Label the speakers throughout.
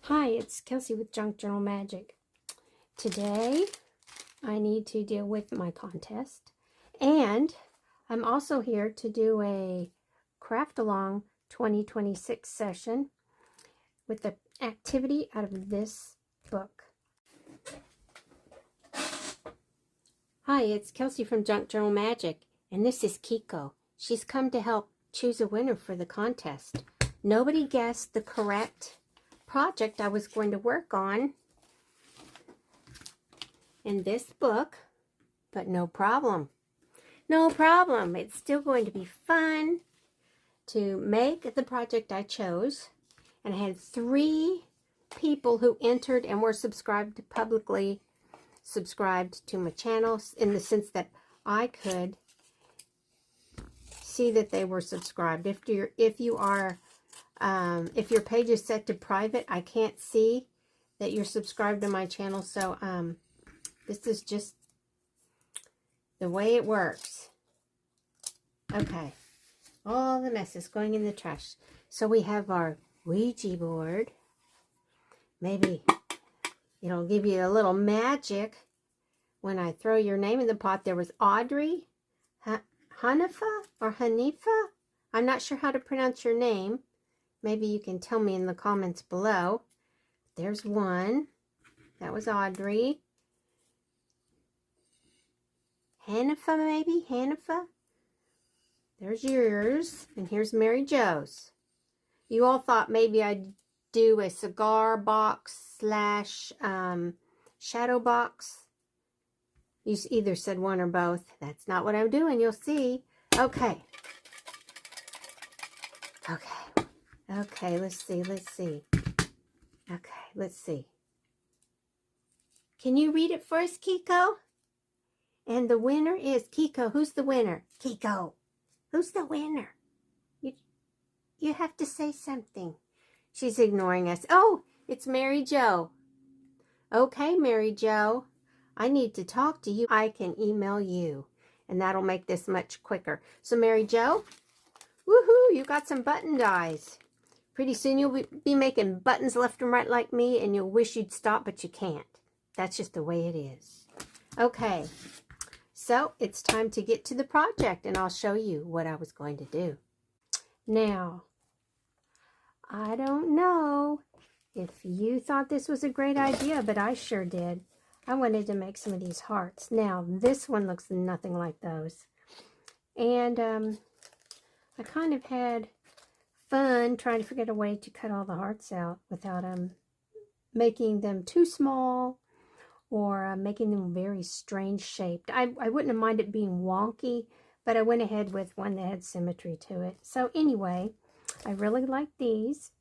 Speaker 1: Hi, it's Kelsey with Junk Journal Magic. Today, I need to deal with my contest, and I'm also here to do a Craft Along 2026 session with the activity out of this book. Hi, it's Kelsey from Junk Journal Magic, and this is Kiko. She's come to help choose a winner for the contest. Nobody guessed the correct project I was going to work on in this book, but no problem. No problem. It's still going to be fun to make the project I chose. And I had 3 people who entered and were publicly subscribed to my channel, in the sense that I could see that they were subscribed. If your page is set to private, I can't see that you're subscribed to my channel. So this is just the way it works. Okay, all the mess is going in the trash. So we have our Ouija board. Maybe it'll give you a little magic when I throw your name in the pot. There was Audrey, Hanifa or Hanifa. I'm not sure how to pronounce your name. Maybe you can tell me in the comments below. There's one. That was Audrey. Hanifa, maybe? Hanifa? There's yours. And here's Mary Jo's. You all thought maybe I'd do a cigar box / shadow box. You either said one or both. That's not what I'm doing. You'll see. Okay. Okay, let's see. Okay, let's see. Can you read it for us, Kiko? And the winner is Kiko. Who's the winner? Kiko. Who's the winner? You have to say something. She's ignoring us. Oh, it's Mary Jo. Okay, Mary Jo. I need to talk to you. I can email you, and that'll make this much quicker. So, Mary Jo, woohoo, you got some button dies. Pretty soon you'll be making buttons left and right like me, and you'll wish you'd stop, but you can't. That's just the way it is. Okay, so it's time to get to the project, and I'll show you what I was going to do. Now, I don't know if you thought this was a great idea, but I sure did. I wanted to make some of these hearts. Now, this one looks nothing like those. And I kind of had fun trying to figure out a way to cut all the hearts out without making them too small or making them very strange shaped. I wouldn't have minded it being wonky, but I went ahead with one that had symmetry to it. So anyway, I really like these,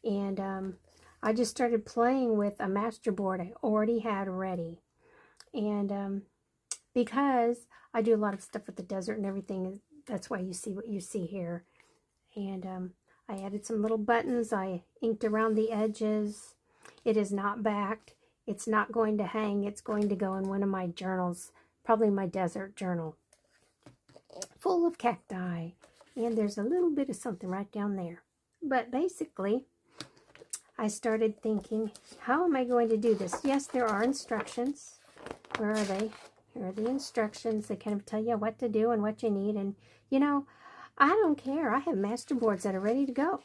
Speaker 1: and I just started playing with a master board I already had ready. And because I do a lot of stuff with the desert and everything, that's why you see what you see here. And I added some little buttons. I inked around the edges. It is not backed. It's not going to hang. It's going to go in one of my journals, probably my desert journal, full of cacti. And there's a little bit of something right down there. But basically, I started thinking, how am I going to do this? Yes, there are instructions. Where are they? Here are the instructions. They kind of tell you what to do and what you need. And, you know, I don't care. I have master boards that are ready to go.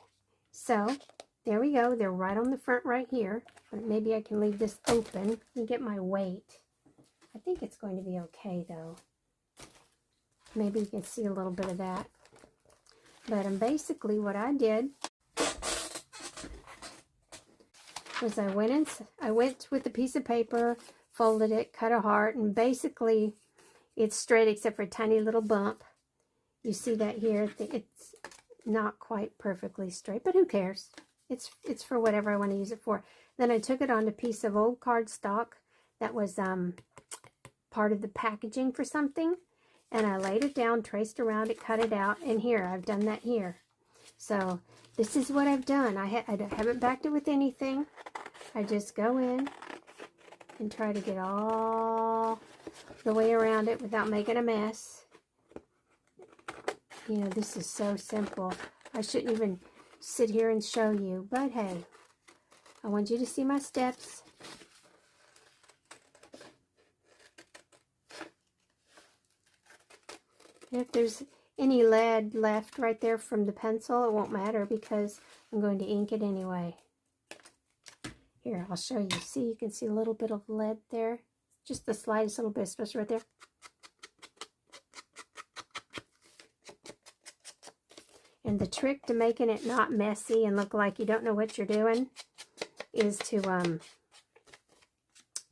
Speaker 1: So, there we go. They're right on the front right here. But maybe I can leave this open and get my weight. I think it's going to be okay, though. Maybe you can see a little bit of that. But basically what I did was I went with a piece of paper, folded it, cut a heart, and basically it's straight except for a tiny little bump. You see that here? It's not quite perfectly straight, but who cares? It's for whatever I want to use it for. Then I took it on a piece of old cardstock that was part of the packaging for something, and I laid it down, traced around it, cut it out, and here, I've done that here. So this is what I've done. I haven't backed it with anything. I just go in and try to get all the way around it without making a mess. You know, this is so simple. I shouldn't even sit here and show you, but hey, I want you to see my steps. If there's any lead left right there from the pencil, it won't matter because I'm going to ink it anyway. Here, I'll show you. See, you can see a little bit of lead there. Just the slightest little bit, especially right there. And the trick to making it not messy and look like you don't know what you're doing is to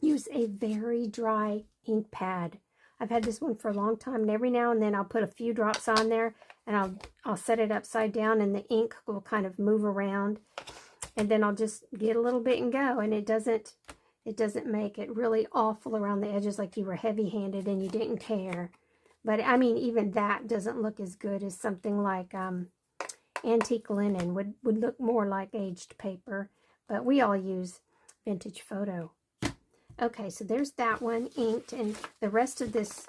Speaker 1: use a very dry ink pad. I've had this one for a long time, and every now and then I'll put a few drops on there, and I'll set it upside down, and the ink will kind of move around, and then I'll just get a little bit and go, and it doesn't make it really awful around the edges like you were heavy-handed and you didn't care. But I mean, even that doesn't look as good as something like antique linen would look more like aged paper, but we all use vintage photo. Okay, so there's that one inked, and the rest of this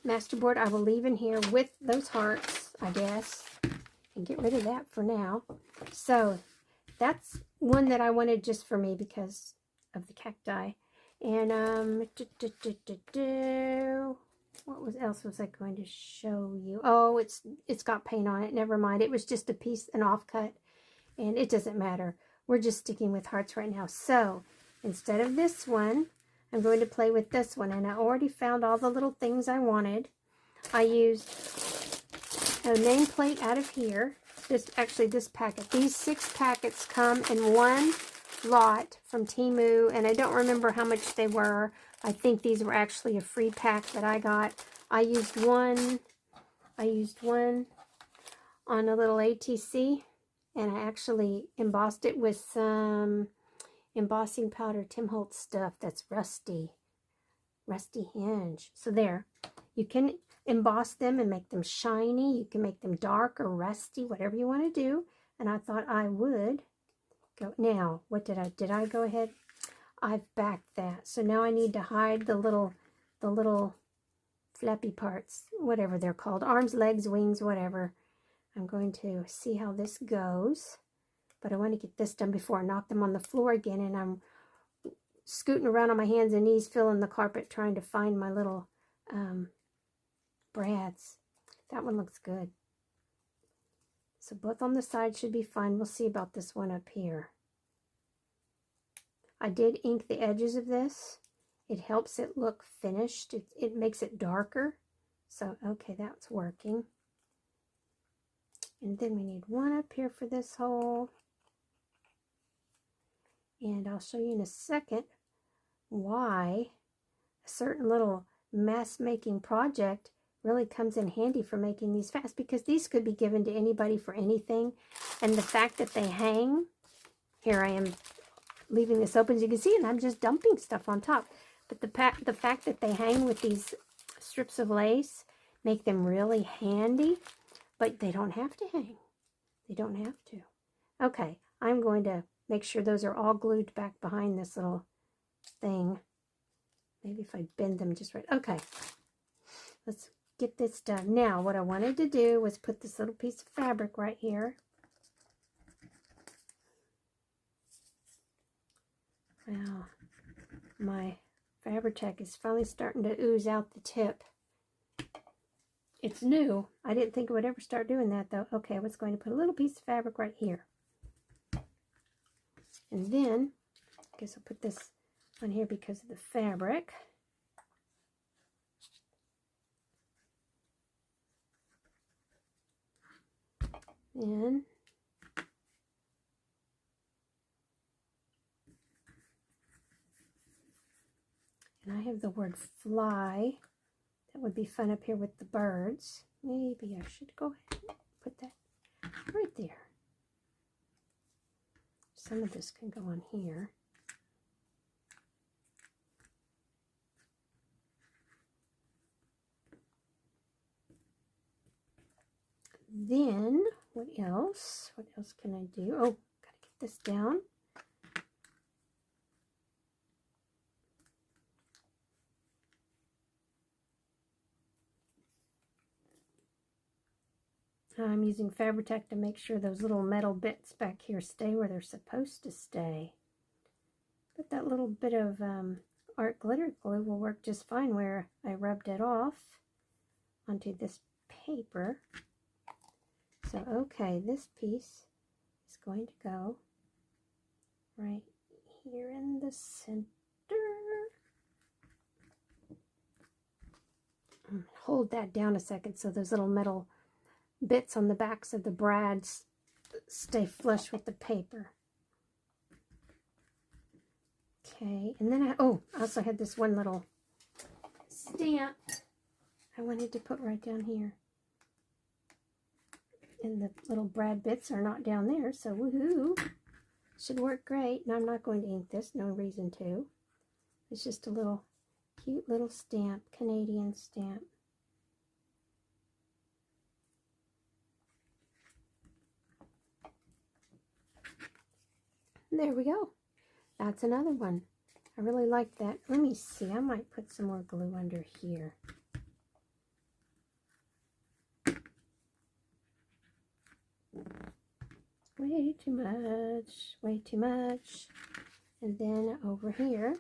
Speaker 1: masterboard I will leave in here with those hearts, I guess, and get rid of that for now. So that's one that I wanted just for me because of the cacti. And what else was I going to show you? Oh, it's got paint on it. Never mind. It was just a piece, an offcut, and it doesn't matter. We're just sticking with hearts right now. So instead of this one, I'm going to play with this one, and I already found all the little things I wanted. I used a nameplate out of here. This packet. These 6 packets come in one lot from Temu, and I don't remember how much they were. I think these were actually a free pack that I got. I used one on a little ATC, and I actually embossed it with some embossing powder, Tim Holtz stuff that's rusty hinge. So there, you can emboss them and make them shiny. You can make them dark or rusty, whatever you want to do. And I thought I would go. Now, what did I go ahead? I've backed that. So now I need to hide the little flappy parts, whatever they're called, arms, legs, wings, whatever. I'm going to see how this goes, but I want to get this done before I knock them on the floor again, and I'm scooting around on my hands and knees, filling the carpet, trying to find my little brads. That one looks good. So both on the side should be fine. We'll see about this one up here. I did ink the edges of this. It helps it look finished. It makes it darker. So, okay, that's working. And then we need one up here for this hole. And I'll show you in a second why a certain little mask-making project really comes in handy for making these fast, because these could be given to anybody for anything. And the fact that they hang, here I am leaving this open as you can see, and I'm just dumping stuff on top. But the fact that they hang with these strips of lace make them really handy, but they don't have to hang. They don't have to. Okay, I'm going to make sure those are all glued back behind this little thing. Maybe if I bend them just right. Okay, let's get this done. Now, what I wanted to do was put this little piece of fabric right here. Well, my Fabri-Tac is finally starting to ooze out the tip. It's new. I didn't think it would ever start doing that, though. Okay, I was going to put a little piece of fabric right here. And then, I guess I'll put this on here because of the fabric. And I have the word fly. That would be fun up here with the birds. Maybe I should go ahead and put that right there. Some of this can go on here. Then, what else? What else can I do? Oh, gotta get this down. I'm using Fabri-Tac to make sure those little metal bits back here stay where they're supposed to stay. But that little bit of art glitter glue will work just fine where I rubbed it off onto this paper. So, okay, this piece is going to go right here in the center. Hold that down a second so those little metal bits on the backs of the brads stay flush with the paper. Okay, and then I also had this one little stamp I wanted to put right down here. And the little brad bits are not down there, so woohoo! Should work great. Now I'm not going to ink this, no reason to. It's just a little cute little stamp, Canadian stamp. There we go. That's another one. I really like that. Let me see. I might put some more glue under here. Way too much. Way too much. And then over here.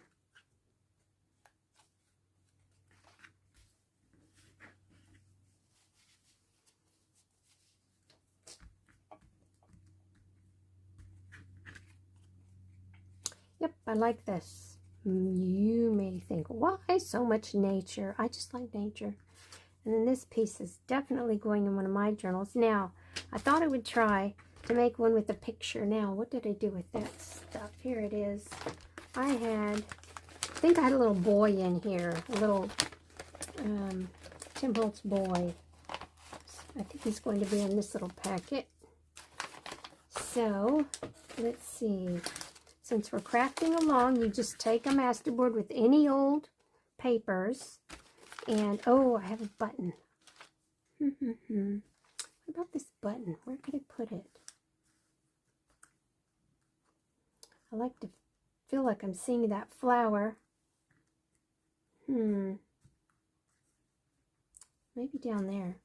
Speaker 1: Yep, I like this. You may think, why so much nature? I just like nature. And then this piece is definitely going in one of my journals. Now, I thought I would try to make one with a picture. Now, what did I do with that stuff? Here it is. I think I had a little boy in here. A little Tim Holtz boy. I think he's going to be in this little packet. So, let's see. Since we're crafting along, you just take a masterboard with any old papers. And, oh, I have a button. What about this button? Where could I put it? I like to feel like I'm seeing that flower. Maybe down there.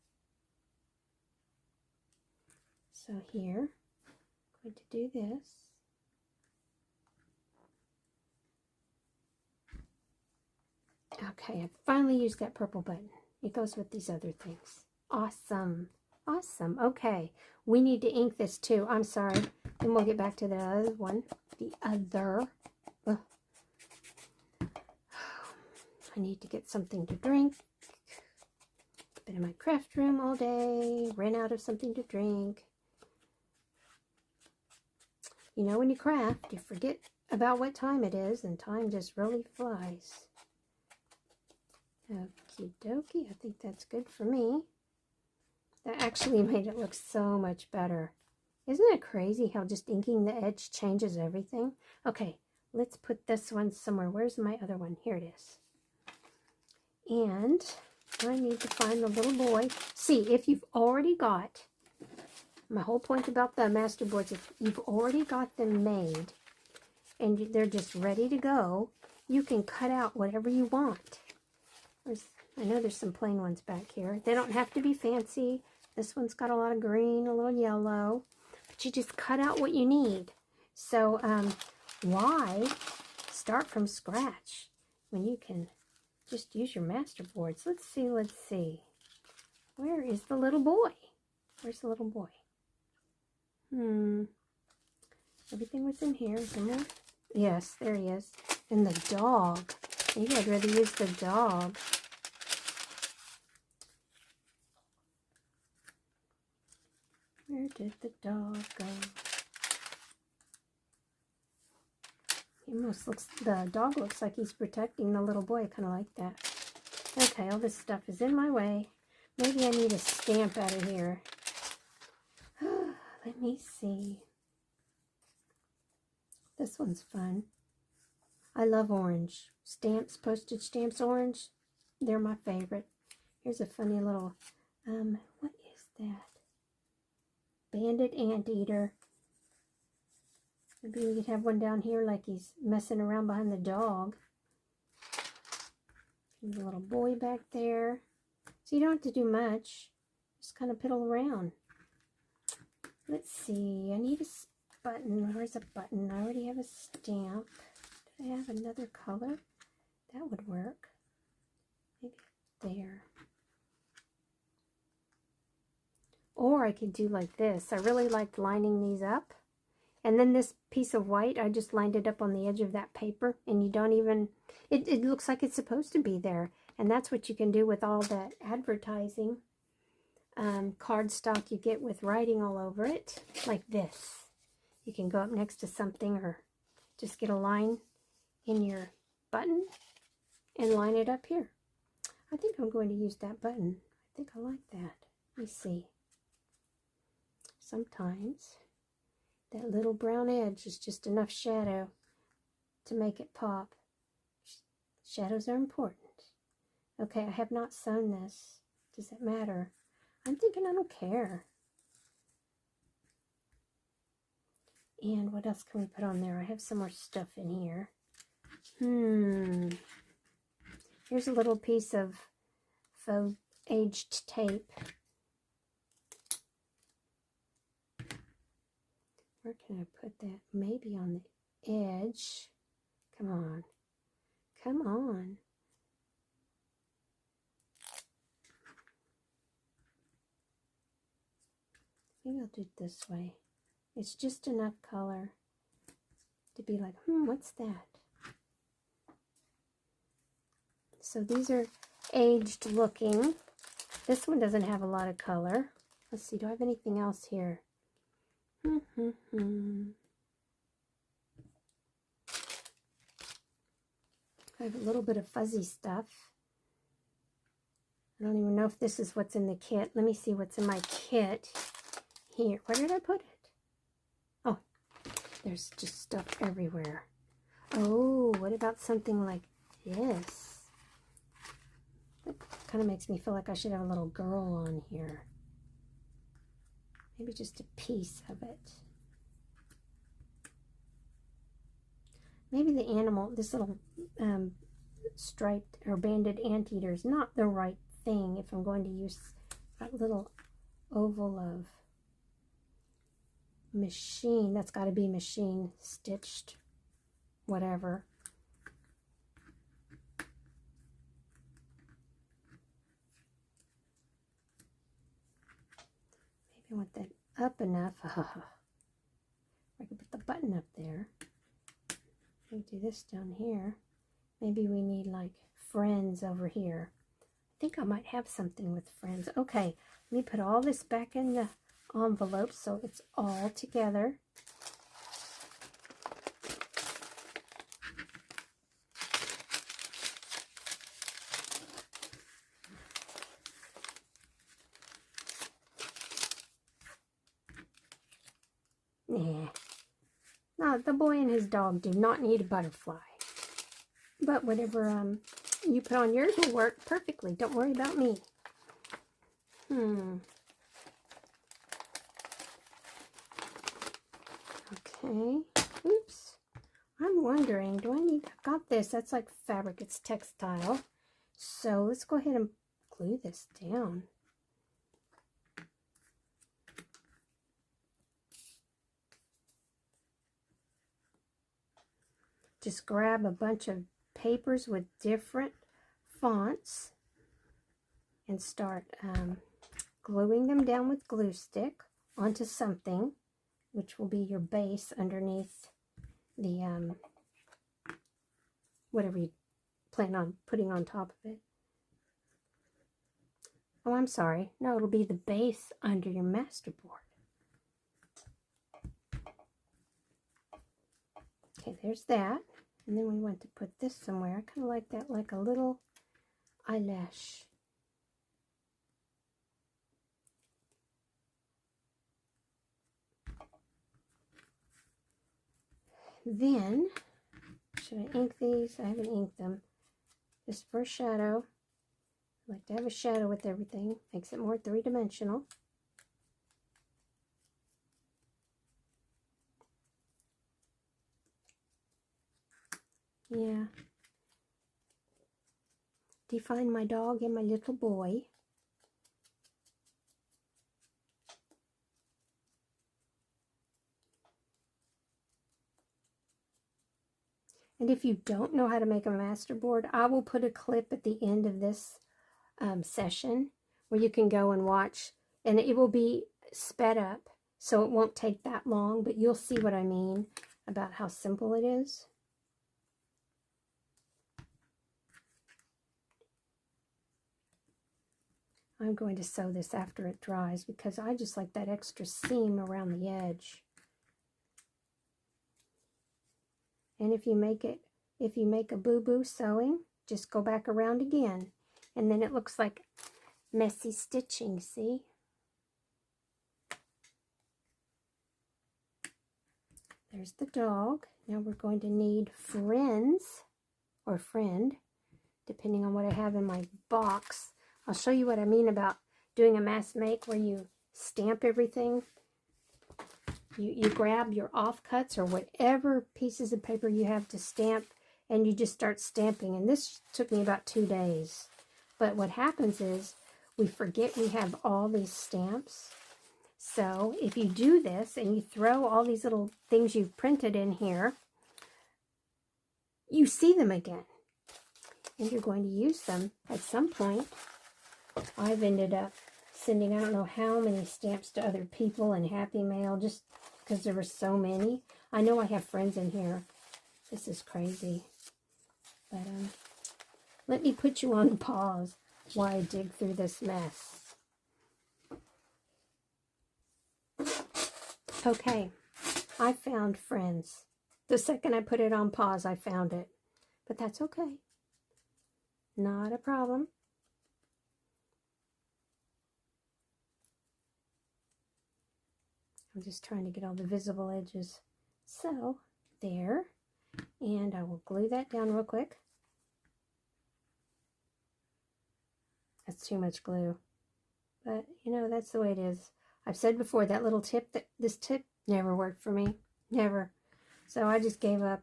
Speaker 1: So here, I'm going to do this. Okay, I finally used that purple button. It goes with these other things. Awesome. Awesome. Okay, we need to ink this too. I'm sorry. Then we'll get back to the other one. The other. I need to get something to drink. Been in my craft room all day. Ran out of something to drink. You know, when you craft, you forget about what time it is, and time just really flies. Okie dokie, I think that's good for me. That actually made it look so much better. Isn't it crazy how just inking the edge changes everything? Okay, let's put this one somewhere. Where's my other one? Here it is. And I need to find the little boy. See, if you've already got, my whole point about the masterboards, if you've already got them made and they're just ready to go, you can cut out whatever you want. I know there's some plain ones back here. They don't have to be fancy. This one's got a lot of green, a little yellow. But you just cut out what you need. So why start from scratch when you can just use your masterboards? Let's see. Where is the little boy? Where's the little boy? Everything was in here. Somewhere. Yes, there he is. And the dog. Maybe I'd rather use the dog. Where did the dog go? He almost looks, the dog looks like he's protecting the little boy. I kind of like that. Okay, all this stuff is in my way. Maybe I need a stamp out of here. Let me see. This one's fun. I love orange. Stamps, postage stamps, orange. They're my favorite. Here's a funny little, what is that? Bandit anteater. Maybe we could have one down here like he's messing around behind the dog. There's a little boy back there. So you don't have to do much. Just kind of piddle around. Let's see, I need a button. Where's a button? I already have a stamp. Do I have another color? That would work. Maybe there. Or I could do like this. I really liked lining these up. And then this piece of white, I just lined it up on the edge of that paper. And you don't even, it looks like it's supposed to be there. And that's what you can do with all that advertising cardstock you get with writing all over it. Like this. You can go up next to something or just get a line in your button and line it up here. I think I'm going to use that button. I think I like that. Let me see. Sometimes that little brown edge is just enough shadow to make it pop. Shadows are important. Okay, I have not sewn this. Does it matter? I'm thinking I don't care. And what else can we put on there? I have some more stuff in here. Here's a little piece of faux aged tape. Where can I put that? Maybe on the edge. Come on. Come on. Maybe I'll do it this way. It's just enough color to be like, what's that? So these are aged looking. This one doesn't have a lot of color. Let's see, do I have anything else here? I have a little bit of fuzzy stuff. I don't even know if this is what's in the kit. Let me see what's in my kit here. Where did I put it? Oh, there's just stuff everywhere. Oh, what about something like this? That kind of makes me feel like I should have a little girl on here. Maybe just a piece of it. Maybe the animal, this little striped or banded anteater is not the right thing if I'm going to use that little oval of machine. That's got to be machine stitched, whatever. Maybe I want that up enough. I could put the button up there. Maybe do this down here. Maybe we need like friends over here. I think I might have something with friends. Okay, let me put all this back in the envelope so it's all together. Nah. No, the boy and his dog do not need a butterfly. But whatever you put on yours will work perfectly. Don't worry about me. Okay. Oops. I'm wondering, do I need... I've got this. That's like fabric. It's textile. So let's go ahead and glue this down. Just grab a bunch of papers with different fonts and start gluing them down with glue stick onto something, which will be your base underneath the whatever you plan on putting on top of it. Oh, I'm sorry. No, it'll be the base under your masterboard. Okay, there's that. And then we want to put this somewhere. I kind of like that, like a little eyelash. Then, should I ink these? I haven't inked them. Just for a shadow. I like to have a shadow with everything. Makes it more three-dimensional. Yeah. Define my dog and my little boy. And if you don't know how to make a masterboard, I will put a clip at the end of this session where you can go and watch, and it will be sped up, so it won't take that long, but you'll see what I mean about how simple it is. I'm going to sew this after it dries because I just like that extra seam around the edge. And if you make a boo-boo sewing, just go back around again. And then it looks like messy stitching, see? There's the dog. Now we're going to need friends, or friend, depending on what I have in my box. I'll show you what I mean about doing a mass make where you stamp everything. You grab your offcuts or whatever pieces of paper you have to stamp, and you just start stamping. And this took me about 2 days. But what happens is we forget we have all these stamps. So if you do this and you throw all these little things you've printed in here, you see them again. And you're going to use them at some point. I've ended up sending I don't know how many stamps to other people in Happy Mail just because there were so many. I know I have friends in here. This is crazy. But let me put you on pause while I dig through this mess. Okay, I found friends. The second I put it on pause, I found it. But that's okay. Not a problem. I'm just trying to get all the visible edges. So, there. And I will glue that down real quick. That's too much glue. But, you know, that's the way it is. I've said before, that little tip, this tip never worked for me. Never. So I just gave up.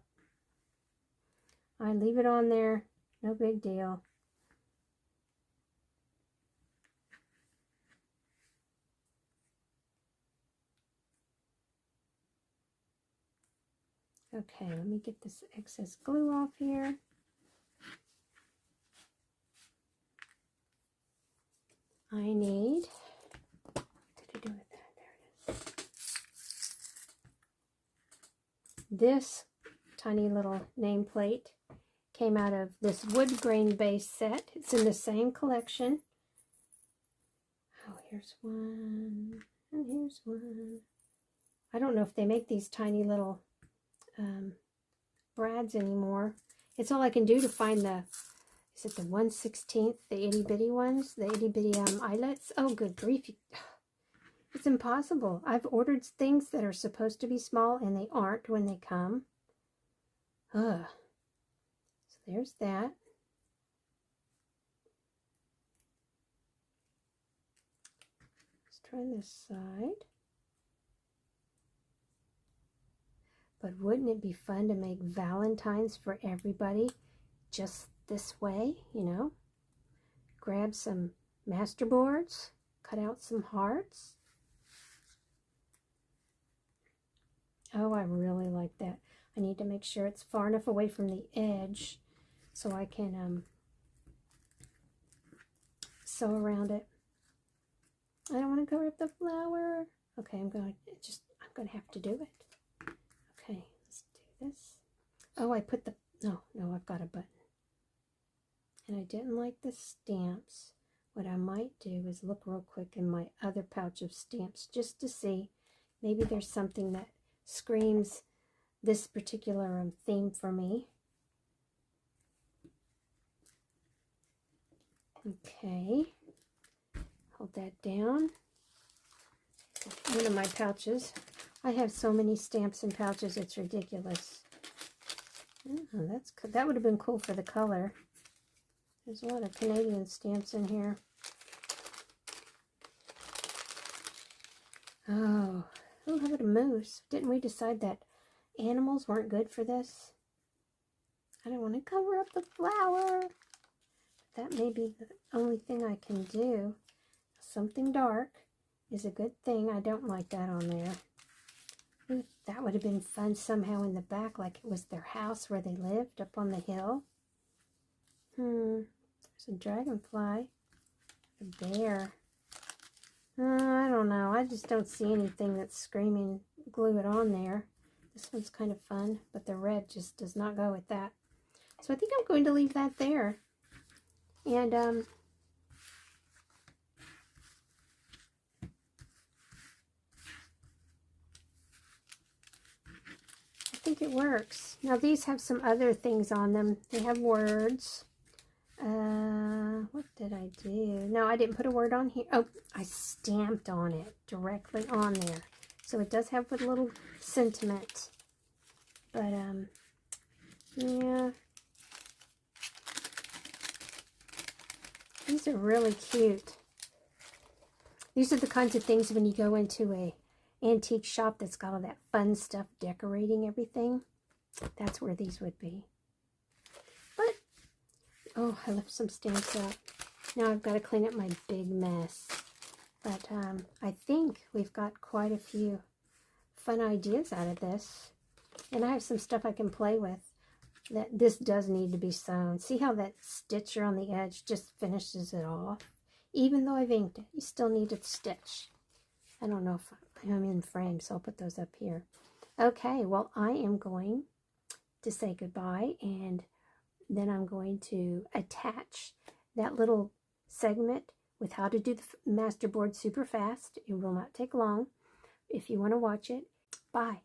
Speaker 1: I leave it on there. No big deal. Okay, let me get this excess glue off here. I need, what did I do with that? There it is. This tiny little nameplate came out of this wood grain base set. It's in the same collection. Oh, here's one, and here's one. I don't know if they make these tiny little brads anymore. It's all I can do to find the, is it the 1/16, the itty bitty ones, the itty bitty eyelets? Oh, good grief. It's impossible. I've ordered things that are supposed to be small and they aren't when they come. Ugh. So there's that. Let's try this side. But wouldn't it be fun to make Valentines for everybody just this way, you know? Grab some masterboards, cut out some hearts. Oh, I really like that. I need to make sure it's far enough away from the edge so I can sew around it. I don't want to cover up the flower. Okay, I'm going to have to do it. Okay, let's do this. Oh, I put the, no, I've got a button. And I didn't like the stamps. What I might do is look real quick in my other pouch of stamps just to see. Maybe there's something that screams this particular theme for me. Okay, hold that down. One of my pouches. I have so many stamps and pouches, it's ridiculous. Oh, that would have been cool for the color. There's a lot of Canadian stamps in here. Oh, how about a moose? Didn't we decide that animals weren't good for this? I don't want to cover up the flower. That may be the only thing I can do. Something dark is a good thing. I don't like that on there. Ooh, that would have been fun somehow in the back, like it was their house where they lived up on the hill. There's a dragonfly, a bear. I don't know. I just don't see anything that's screaming glue it on there. This one's kind of fun, but the red just does not go with that. So I think I'm going to leave that there. And I think it works. Now these have some other things on them. They have words. What did I do? No, I didn't put a word on here. Oh, I stamped on it directly on there. So it does have a little sentiment. But, yeah. These are really cute. These are the kinds of things when you go into a antique shop that's got all that fun stuff decorating everything. That's where these would be. But, oh, I left some stamps out. Now I've got to clean up my big mess. But I think we've got quite a few fun ideas out of this. And I have some stuff I can play with. This does need to be sewn. See how that stitcher on the edge just finishes it off? Even though I've inked it, you still need to stitch. I don't know if I'm in frame, so I'll put those up here. Okay, well, I am going to say goodbye, and then I'm going to attach that little segment with how to do the masterboard super fast. It will not take long if you want to watch it. Bye.